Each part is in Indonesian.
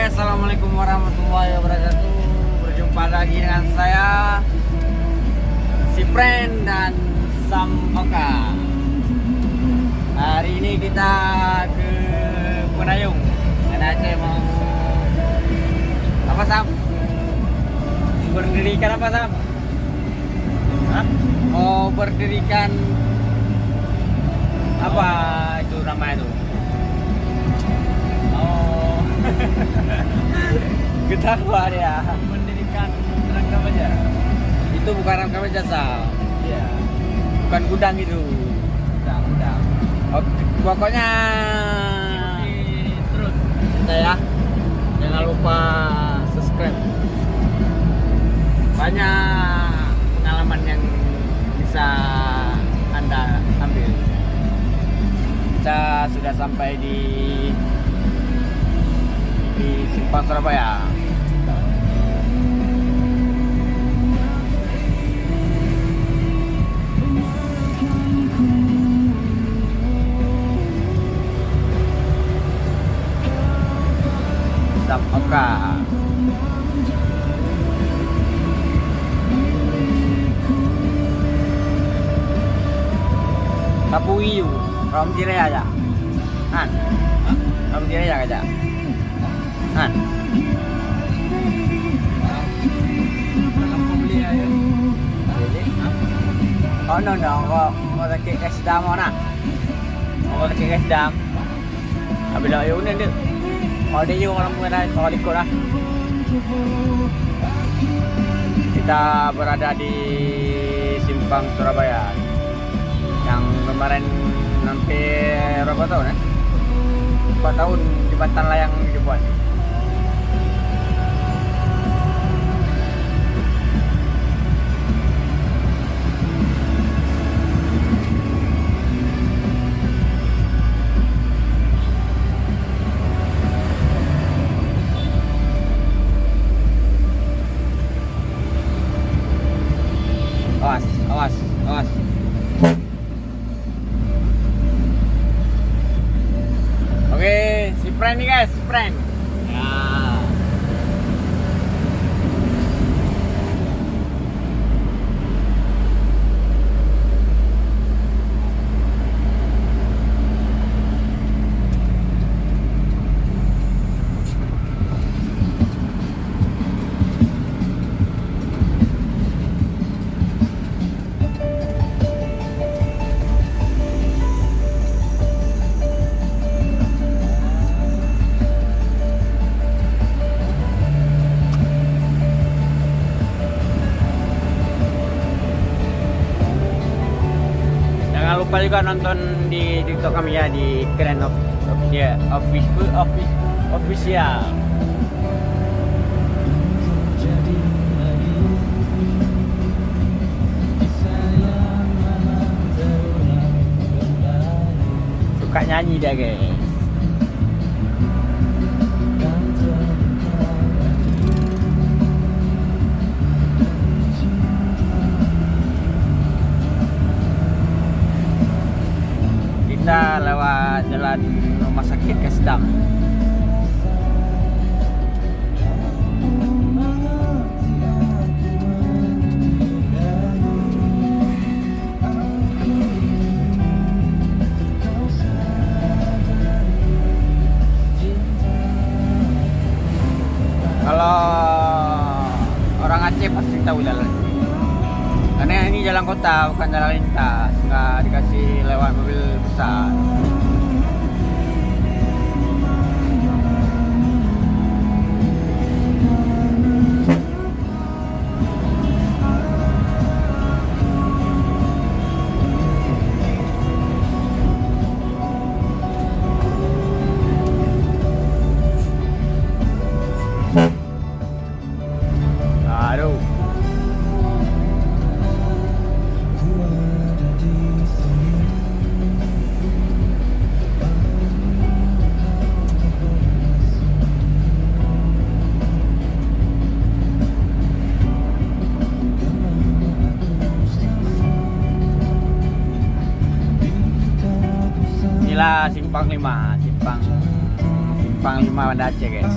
Assalamualaikum warahmatullahi wabarakatuh. Berjumpa lagi dengan saya si Pren dan Sam Oka. Hari ini kita ke Penayung. Karena Aceh mau apa, Sam? Berdirikan apa, Sam? Hah? Mau berdirikan apa itu namanya itu? Oh, ketawa dia. Mendirikan rangkap aja. Itu bukan rangkap jasa. Iya. Bukan gudang itu. Udah. Oh, pokoknya Terus. kita ya. Jangan lupa subscribe. Banyak pengalaman yang bisa Anda ambil. Kita sudah sampai di Simpang Surabaya. Sam Oka. Kapu iu, rom dire aja. Han. Rom dire aja. Han. Dalam pembeli aja. Oh no, kok mau lagi es dam mana? Mau lagi es dam. Habis dah yun dia. Oh dia yung orang muna kalau ikut lah. Kita berada di Simpang Surabaya. Yang kemarin hampir berapa tahun ya? 4 tahun jembatan layang dibuat. Awas. Oke, si Pren nih guys, si Pren. Ya. Jangan lupa juga nonton di TikTok kami ya di Keren Official. Suka nyanyi dia guys. Kita lewat jalan rumah sakit Kesdam. Kalau orang Aceh pasti tahu jalan. Karena ini jalan kota, bukan jalan lintas, nggak dikasih lewat mobil besar. Aduh. Inilah Simpang 5 Banda Aceh guys.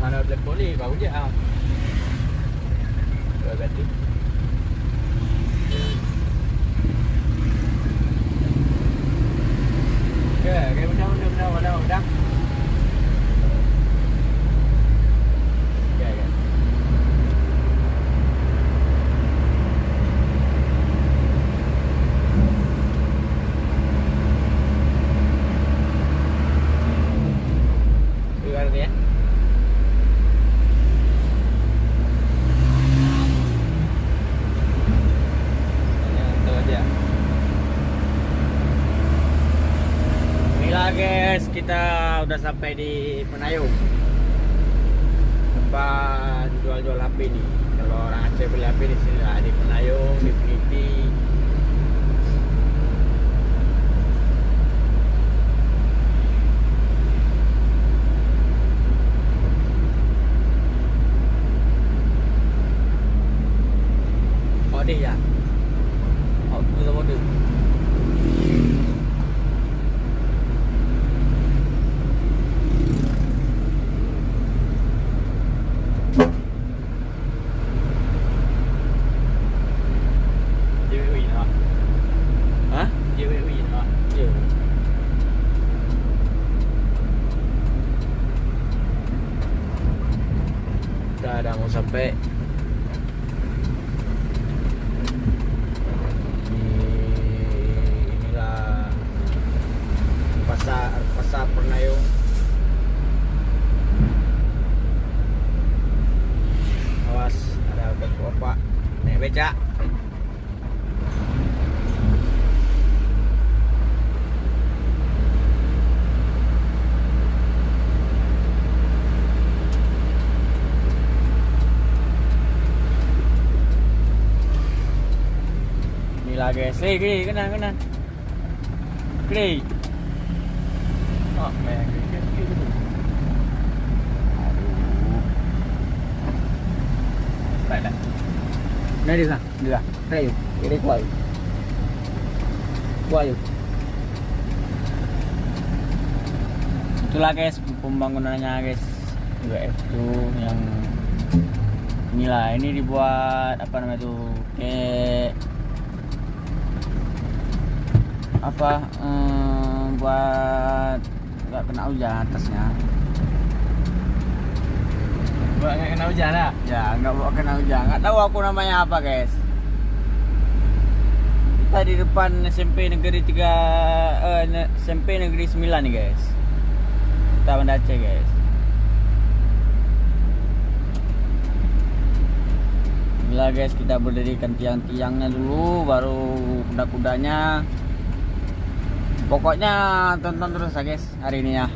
Ana black poli baru je ah. Berarti. Cái đâu đắp. Guys, kita udah sampai di Penayung tempat jual-jual HP nih. Kalau orang Aceh beli HP di sini lah, di Penayung, di Peniti. Oh deh ya. Oh, mode. Udah mau sampai inilah pasar Penayung. Awas ada bapak naik becak. Inilah guys, kiri kanan. Kiri. Oh, main kiri. Baiklah. Nah di sana. Kayu. Kiri kuayu. Itulah guys pembangunannya guys. UF tuh yang inilah, ini dibuat apa namanya tuh, kayak apa buat nggak kena hujan atasnya. Buat nggak kena hujan lah. Ya, nggak bawa kena hujan. Nggak tahu aku namanya apa, guys. Kita di depan SMP Negeri 3 SMP Negeri 9 nih, guys. Kita Banda Aceh, guys. Bila guys, kita berdirikan tiang-tiangnya dulu, baru kuda-kudanya. Pokoknya tonton terus ya guys hari ini ya.